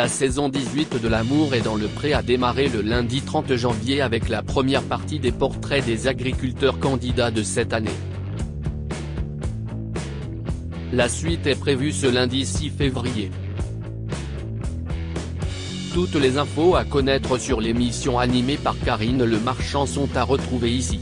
La saison 18 de L'amour est dans le pré a démarré le lundi 30 janvier avec la première partie des portraits des agriculteurs candidats de cette année. La suite est prévue ce lundi 6 février. Toutes les infos à connaître sur l'émission animée par Karine Le Marchand sont à retrouver ici.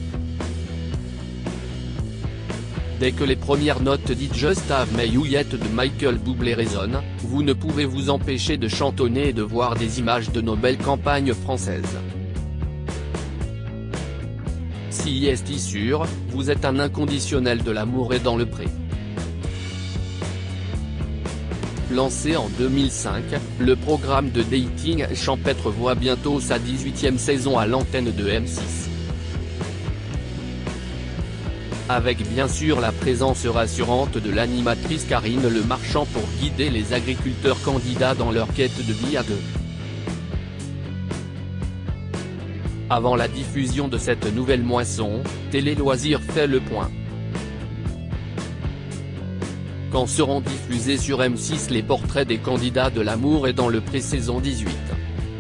Dès que les premières notes dites Just Have My You'Yet de Michael Bublé résonnent, vous ne pouvez vous empêcher de chantonner et de voir des images de nos belles campagnes françaises. Si est sûr, vous êtes un inconditionnel de l'amour et dans le pré. Lancé en 2005, le programme de dating champêtre voit bientôt sa 18e saison à l'antenne de M6. Avec bien sûr la présence rassurante de l'animatrice Karine Le Marchand pour guider les agriculteurs candidats dans leur quête de vie à deux. Avant la diffusion de cette nouvelle moisson, Télé Loisirs fait le point. Quand seront diffusés sur M6 les portraits des candidats de L'amour et dans le pré-saison 18 ?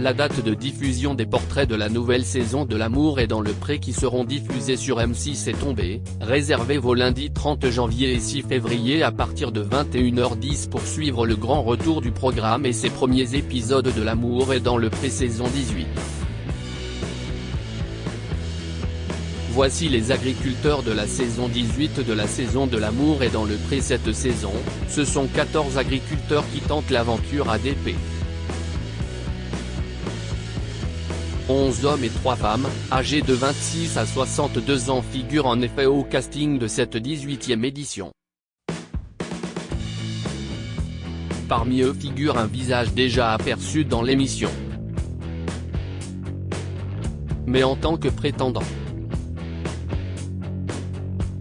La date de diffusion des portraits de la nouvelle saison de L'amour et dans le pré qui seront diffusés sur M6 est tombée, réservez vos lundis 30 janvier et 6 février à partir de 21h10 pour suivre le grand retour du programme et ses premiers épisodes de L'amour et dans le pré-saison 18. Voici les agriculteurs de la saison 18 de la saison de L'amour et dans le pré cette saison, ce sont 14 agriculteurs qui tentent l'aventure ADP. 11 hommes et 3 femmes, âgés de 26 à 62 ans figurent en effet au casting de cette 18e édition. Parmi eux figure un visage déjà aperçu dans l'émission. Mais en tant que prétendant.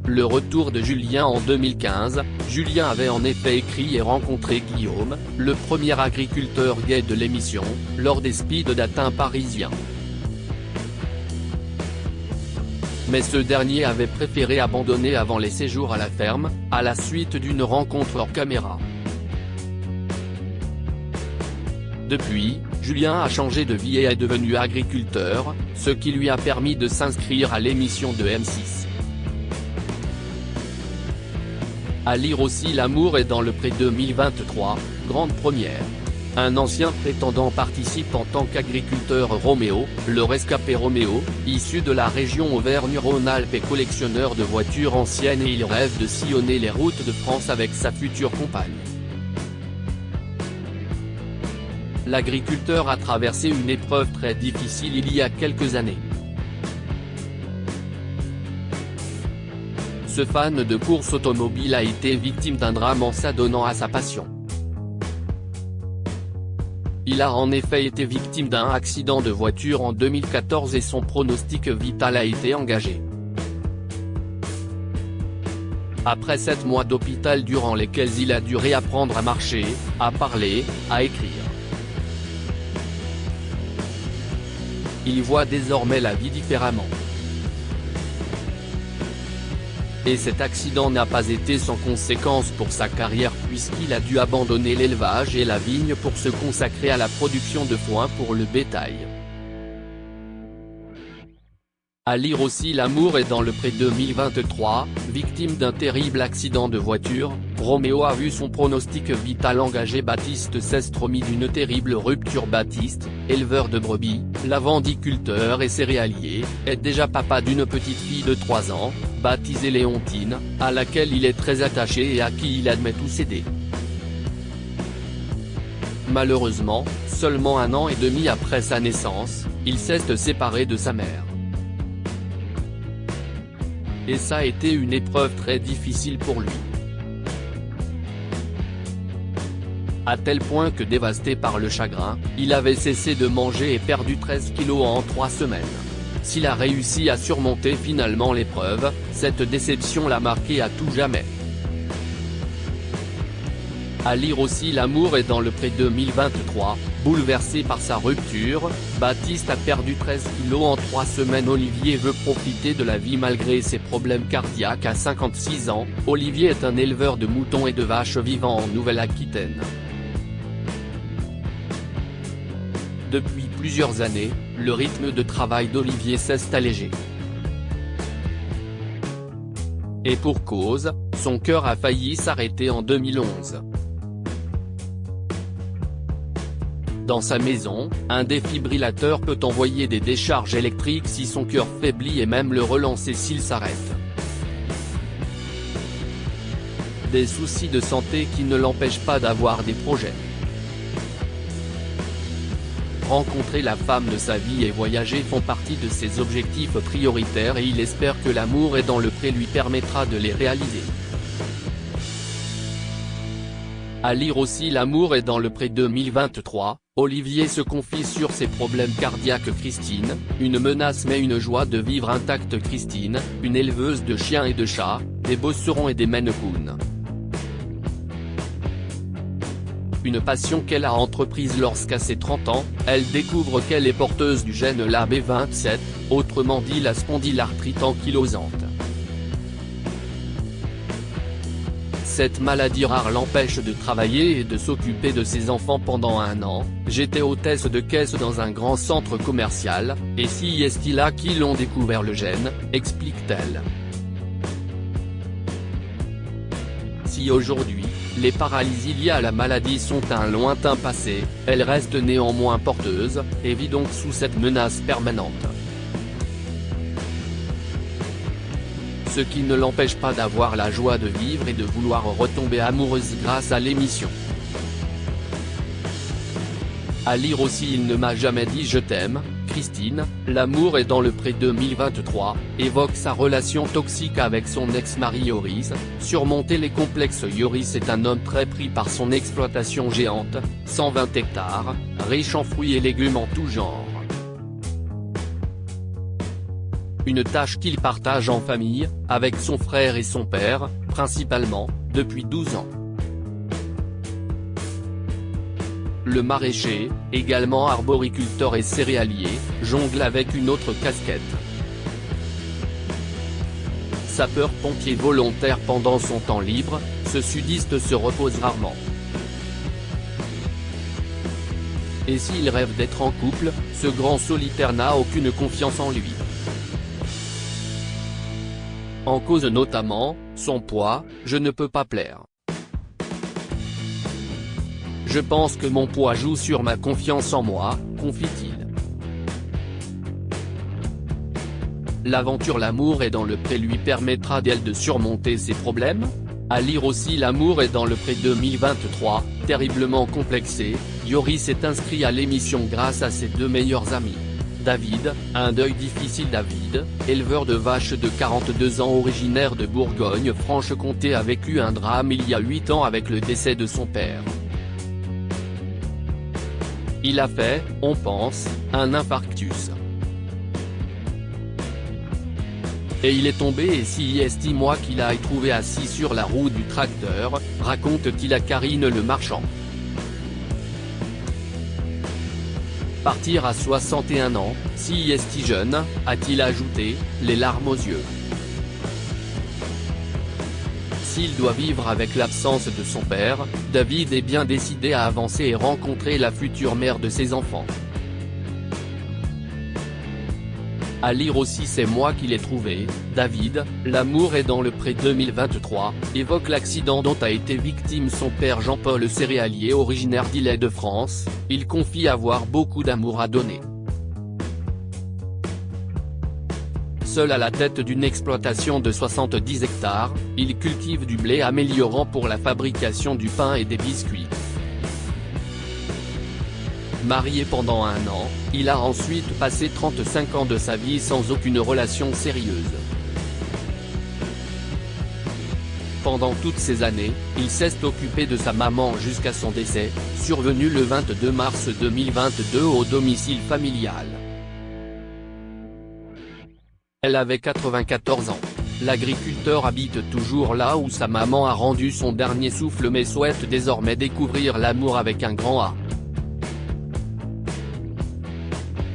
Le retour de Julien en 2015, Julien avait en effet écrit et rencontré Guillaume, le premier agriculteur gay de l'émission, lors des speed dating parisiens. Mais ce dernier avait préféré abandonner avant les séjours à la ferme, à la suite d'une rencontre hors caméra. Depuis, Julien a changé de vie et est devenu agriculteur, ce qui lui a permis de s'inscrire à l'émission de M6. À lire aussi L'amour est dans le pré 2023, grande première. Un ancien prétendant participe en tant qu'agriculteur Roméo, le rescapé Roméo, issu de la région Auvergne-Rhône-Alpes et collectionneur de voitures anciennes et il rêve de sillonner les routes de France avec sa future compagne. L'agriculteur a traversé une épreuve très difficile il y a quelques années. Ce fan de course automobile a été victime d'un drame en s'adonnant à sa passion. Il a en effet été victime d'un accident de voiture en 2014 et son pronostic vital a été engagé. Après 7 mois d'hôpital durant lesquels il a dû réapprendre à marcher, à parler, à écrire. Il voit désormais la vie différemment. Et cet accident n'a pas été sans conséquence pour sa carrière puisqu'il a dû abandonner l'élevage et la vigne pour se consacrer à la production de foin pour le bétail. À lire aussi L'amour est dans le pré 2023, victime d'un terrible accident de voiture, Roméo a vu son pronostic vital engagé. Baptiste Sestromi d'une terrible rupture. Baptiste, éleveur de brebis, lavandiculteur et céréalier, est déjà papa d'une petite fille de 3 ans, baptisée Léontine, à laquelle il est très attaché et à qui il admet tout céder. Malheureusement, seulement 1 an et demi après sa naissance, il s'est séparé de sa mère. Et ça a été une épreuve très difficile pour lui. À tel point que dévasté par le chagrin, il avait cessé de manger et perdu 13 kilos en 3 semaines. S'il a réussi à surmonter finalement l'épreuve, cette déception l'a marqué à tout jamais. À lire aussi L'amour est dans le pré 2023, bouleversé par sa rupture, Baptiste a perdu 13 kilos en 3 semaines. Olivier veut profiter de la vie malgré ses problèmes cardiaques. À 56 ans, Olivier est un éleveur de moutons et de vaches vivant en Nouvelle-Aquitaine. Depuis plusieurs années, le rythme de travail d'Olivier s'est allégé. Et pour cause, son cœur a failli s'arrêter en 2011. Dans sa maison, un défibrillateur peut envoyer des décharges électriques si son cœur faiblit et même le relancer s'il s'arrête. Des soucis de santé qui ne l'empêchent pas d'avoir des projets. Rencontrer la femme de sa vie et voyager font partie de ses objectifs prioritaires et il espère que l'amour est dans le pré lui permettra de les réaliser. À lire aussi L'amour est dans le pré 2023, Olivier se confie sur ses problèmes cardiaques. Christine, une menace mais une joie de vivre intacte. Christine, une éleveuse de chiens et de chats, des bosserons et des Maine Coon. Une passion qu'elle a entreprise lorsqu'à ses 30 ans, elle découvre qu'elle est porteuse du gène LAB27, autrement dit la spondylarthrite ankylosante. Cette maladie rare l'empêche de travailler et de s'occuper de ses enfants pendant un an. J'étais hôtesse de caisse dans un grand centre commercial, et si est là qui l'ont découvert le gène, explique-t-elle. Si aujourd'hui, les paralysies liées à la maladie sont un lointain passé, elle reste néanmoins porteuse, et vit donc sous cette menace permanente. Ce qui ne l'empêche pas d'avoir la joie de vivre et de vouloir retomber amoureuse grâce à l'émission. À lire aussi Il ne m'a jamais dit je t'aime, Christine, L'amour est dans le pré 2023, évoque sa relation toxique avec son ex-mari Yoris. Surmonter les complexes. Yoris est un homme très pris par son exploitation géante, 120 hectares, riche en fruits et légumes en tout genre. Une tâche qu'il partage en famille, avec son frère et son père, principalement, depuis 12 ans. Le maraîcher, également arboriculteur et céréalier, jongle avec une autre casquette. Sapeur-pompier volontaire pendant son temps libre, ce sudiste se repose rarement. Et s'il rêve d'être en couple, ce grand solitaire n'a aucune confiance en lui. En cause notamment, son poids, je ne peux pas plaire. Je pense que mon poids joue sur ma confiance en moi, confie-t-il. L'aventure L'amour est dans le pré lui permettra d'elle de surmonter ses problèmes. À lire aussi L'amour est dans le pré 2023, terriblement complexé, Yoris s'est inscrit à l'émission grâce à ses deux meilleurs amis. David, un deuil difficile. David, éleveur de vaches de 42 ans originaire de Bourgogne-Franche-Comté, a vécu un drame il y a 8 ans avec le décès de son père. Il a fait, on pense, un infarctus. Et il est tombé et si estime-moi qu'il a trouvé assis sur la roue du tracteur, raconte-t-il à Karine Le Marchand. Partir à 61 ans, si est jeune, a-t-il ajouté, les larmes aux yeux. S'il doit vivre avec l'absence de son père, David est bien décidé à avancer et rencontrer la future mère de ses enfants. À lire aussi C'est moi qui l'ai trouvé, David, L'amour est dans le pré 2023, évoque l'accident dont a été victime son père Jean-Paul, céréalier originaire d'Île-de-France, il confie avoir beaucoup d'amour à donner. Seul à la tête d'une exploitation de 70 hectares, il cultive du blé améliorant pour la fabrication du pain et des biscuits. Marié pendant un an, il a ensuite passé 35 ans de sa vie sans aucune relation sérieuse. Pendant toutes ces années, il s'est occupé de sa maman jusqu'à son décès, survenu le 22 mars 2022 au domicile familial. Elle avait 94 ans. L'agriculteur habite toujours là où sa maman a rendu son dernier souffle mais souhaite désormais découvrir l'amour avec un grand A.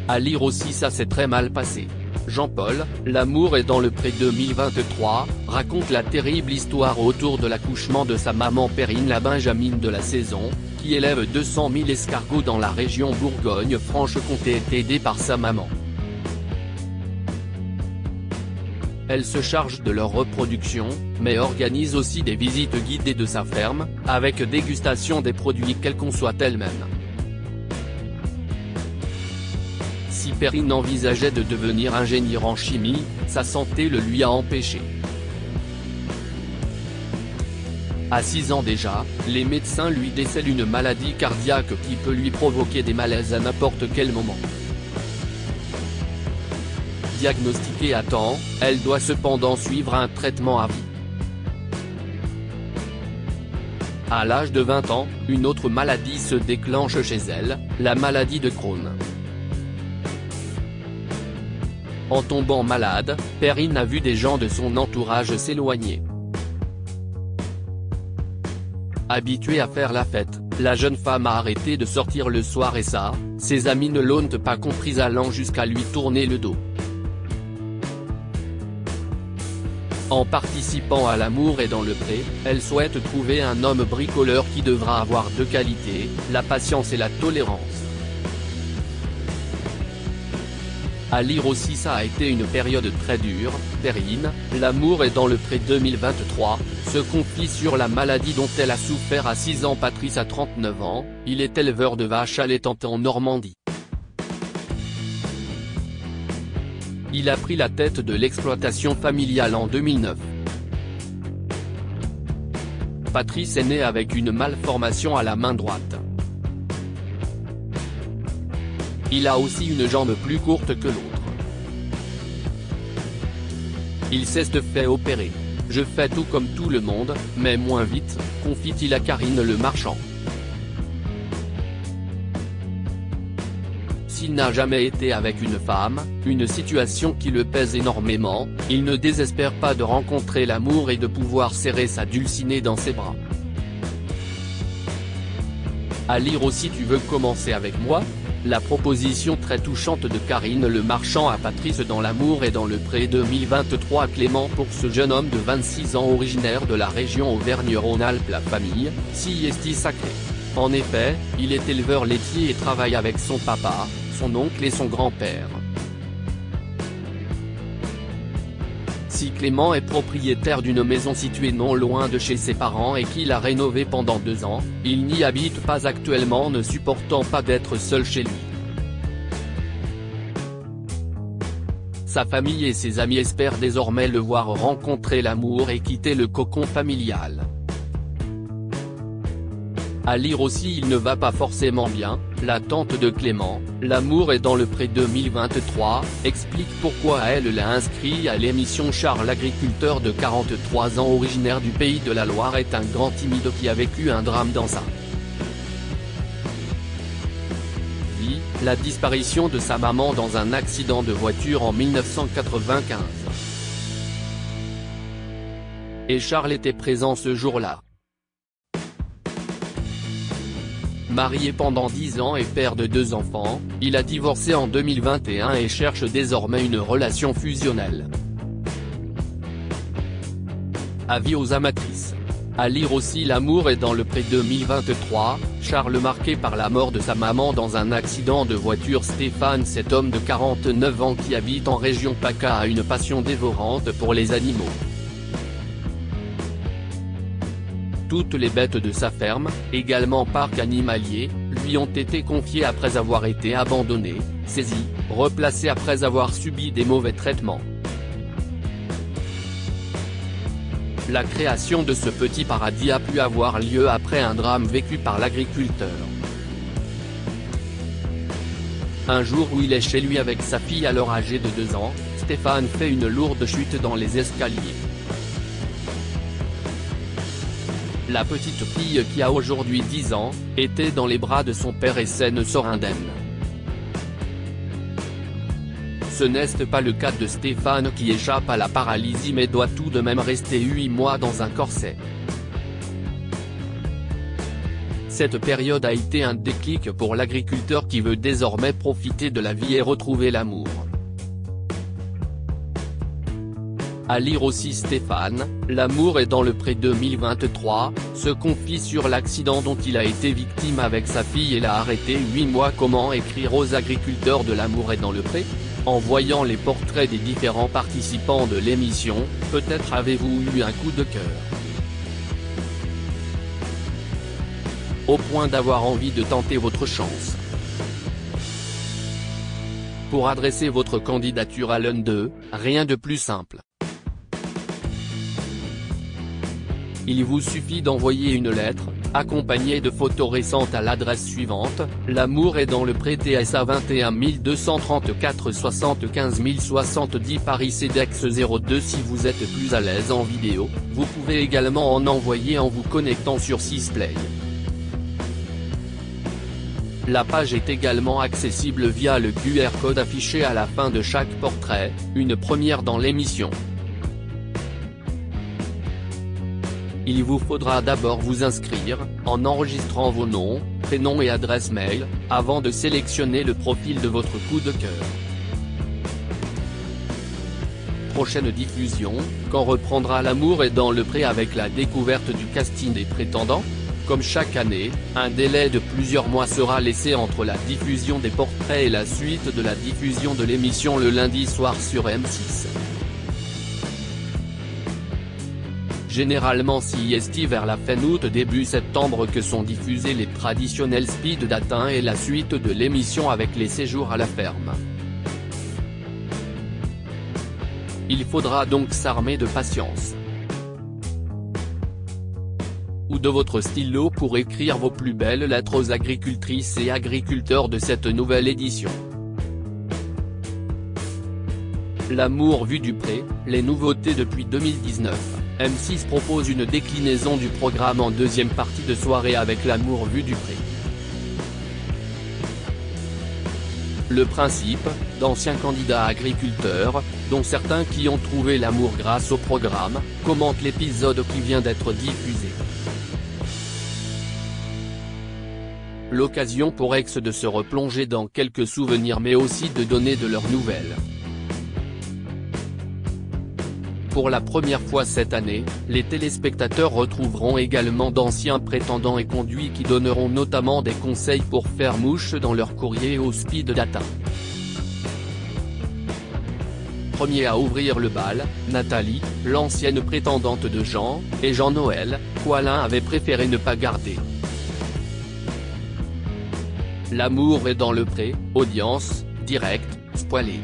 À lire aussi Ça s'est très mal passé. Jean-Paul, L'amour est dans le pré 2023, raconte la terrible histoire autour de l'accouchement de sa maman Perrine la benjamine de la saison, qui élève 200 000 escargots dans la région Bourgogne-Franche-Comté est aidée par sa maman. Elle se charge de leur reproduction, mais organise aussi des visites guidées de sa ferme, avec dégustation des produits qu'elle conçoit elle-même. Si Perrine envisageait de devenir ingénieur en chimie, sa santé le lui a empêché. À 6 ans déjà, les médecins lui décèlent une maladie cardiaque qui peut lui provoquer des malaises à n'importe quel moment. Diagnostiquée à temps, elle doit cependant suivre un traitement à vie. À l'âge de 20 ans, une autre maladie se déclenche chez elle, la maladie de Crohn. En tombant malade, Perrine a vu des gens de son entourage s'éloigner. Habituée à faire la fête, la jeune femme a arrêté de sortir le soir et ça, ses amis ne l'ont pas comprise allant jusqu'à lui tourner le dos. En participant à L'amour est dans le pré, elle souhaite trouver un homme bricoleur qui devra avoir deux qualités, la patience et la tolérance. À lire aussi ça a été une période très dure, Perrine, L'amour est dans le pré 2023, se confie sur la maladie dont elle a souffert à 6 ans. Patrice a 39 ans, il est éleveur de vaches allaitantes en Normandie. Il a pris la tête de l'exploitation familiale en 2009. Patrice est né avec une malformation à la main droite. Il a aussi une jambe plus courte que l'autre. Il s'est fait opérer. Je fais tout comme tout le monde, mais moins vite, confie-t-il à Karine Le Marchand. S'il n'a jamais été avec une femme, une situation qui le pèse énormément, il ne désespère pas de rencontrer l'amour et de pouvoir serrer sa dulcinée dans ses bras. À lire aussi Tu veux commencer avec moi ? La proposition très touchante de Karine Le Marchand à Patrice dans L'amour est dans le pré 2023 Clément. Pour ce jeune homme de 26 ans originaire de la région Auvergne-Rhône-Alpes, la famille, si est sacrée. En effet, il est éleveur laitier et travaille avec son papa, son oncle et son grand-père. Si Clément est propriétaire d'une maison située non loin de chez ses parents et qu'il a rénové pendant 2 ans, il n'y habite pas actuellement, ne supportant pas d'être seul chez lui. Sa famille et ses amis espèrent désormais le voir rencontrer l'amour et quitter le cocon familial. À lire aussi Il ne va pas forcément bien, la tante de Clément, L'amour est dans le pré 2023, explique pourquoi elle l'a inscrit à l'émission. Charles, l'agriculteur de 43 ans originaire du Pays de la Loire, est un grand timide qui a vécu un drame dans sa vie, la disparition de sa maman dans un accident de voiture en 1995. Et Charles était présent ce jour-là. Marié pendant 10 ans et père de 2 enfants, il a divorcé en 2021 et cherche désormais une relation fusionnelle. Avis aux amatrices. À lire aussi L'amour est dans le pré 2023, Charles marqué par la mort de sa maman dans un accident de voiture. Stéphane, cet homme de 49 ans qui habite en région PACA, a une passion dévorante pour les animaux. Toutes les bêtes de sa ferme, également parc animalier, lui ont été confiées après avoir été abandonnées, saisies, replacées après avoir subi des mauvais traitements. La création de ce petit paradis a pu avoir lieu après un drame vécu par l'agriculteur. Un jour où il est chez lui avec sa fille alors âgée de 2 ans, Stéphane fait une lourde chute dans les escaliers. La petite fille, qui a aujourd'hui 10 ans, était dans les bras de son père et ne sort indemne. Ce n'est pas le cas de Stéphane qui échappe à la paralysie mais doit tout de même rester 8 mois dans un corset. Cette période a été un déclic pour l'agriculteur qui veut désormais profiter de la vie et retrouver l'amour. À lire aussi Stéphane, L'amour est dans le pré 2023, se confie sur l'accident dont il a été victime avec sa fille et l'a arrêté 8 mois. Comment écrire aux agriculteurs de L'amour est dans le pré? En voyant les portraits des différents participants de l'émission, peut-être avez-vous eu un coup de cœur. Au point d'avoir envie de tenter votre chance. Pour adresser votre candidature à l'un d'eux, rien de plus simple. Il vous suffit d'envoyer une lettre, accompagnée de photos récentes à l'adresse suivante, L'amour est dans le pré TSA 21 234 75 070 Paris CEDEX 02. Si vous êtes plus à l'aise en vidéo, vous pouvez également en envoyer en vous connectant sur Sisplay. La page est également accessible via le QR code affiché à la fin de chaque portrait, une première dans l'émission. Il vous faudra d'abord vous inscrire, en enregistrant vos noms, prénoms et adresse mail, avant de sélectionner le profil de votre coup de cœur. Prochaine diffusion, quand reprendra L'amour est dans le pré avec la découverte du casting des prétendants? Comme chaque année, un délai de plusieurs mois sera laissé entre la diffusion des portraits et la suite de la diffusion de l'émission le lundi soir sur M6. Généralement c'est vers la fin août début septembre que sont diffusés les traditionnels speed dating et la suite de l'émission avec les séjours à la ferme. Il faudra donc s'armer de patience. Ou de votre stylo pour écrire vos plus belles lettres aux agricultrices et agriculteurs de cette nouvelle édition. L'amour vu du pré, les nouveautés depuis 2019. M6 propose une déclinaison du programme en deuxième partie de soirée avec L'amour vu du pré. Le principe, d'anciens candidats agriculteurs, dont certains qui ont trouvé l'amour grâce au programme, commentent l'épisode qui vient d'être diffusé. L'occasion pour Ex de se replonger dans quelques souvenirs mais aussi de donner de leurs nouvelles. Pour la première fois cette année, les téléspectateurs retrouveront également d'anciens prétendants et conduits qui donneront notamment des conseils pour faire mouche dans leur courrier au speed dating. Premier à ouvrir le bal, Nathalie, l'ancienne prétendante de Jean, et Jean-Noël, qu'Alain avait préféré ne pas garder. L'amour est dans le pré, audience, direct, spoilé.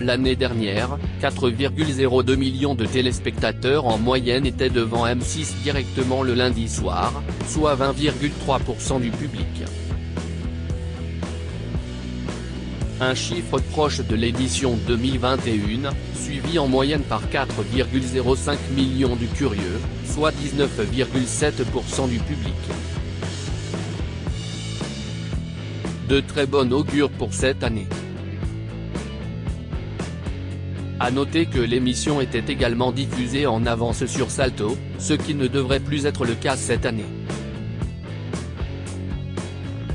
L'année dernière, 4,02 millions de téléspectateurs en moyenne étaient devant M6 directement le lundi soir, soit 20,3% du public. Un chiffre proche de l'édition 2021, suivi en moyenne par 4,05 millions du curieux, soit 19,7% du public. De très bon augure pour cette année. À noter que l'émission était également diffusée en avance sur Salto, ce qui ne devrait plus être le cas cette année.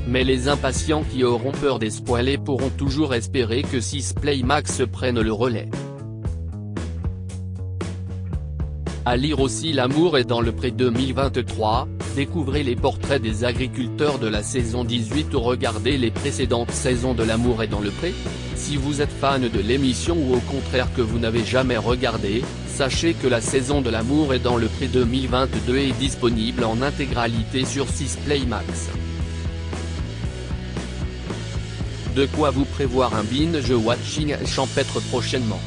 Mais les impatients qui auront peur des spoilés pourront toujours espérer que Sisplay Max prenne le relais. À lire aussi L'amour est dans le pré 2023, découvrez les portraits des agriculteurs de la saison 18 ou regardez les précédentes saisons de L'amour est dans le pré. Si vous êtes fan de l'émission ou au contraire que vous n'avez jamais regardé, sachez que la saison de L'amour est dans le pré 2022 est disponible en intégralité sur Sisplay Max. De quoi vous prévoir un binge watching champêtre prochainement.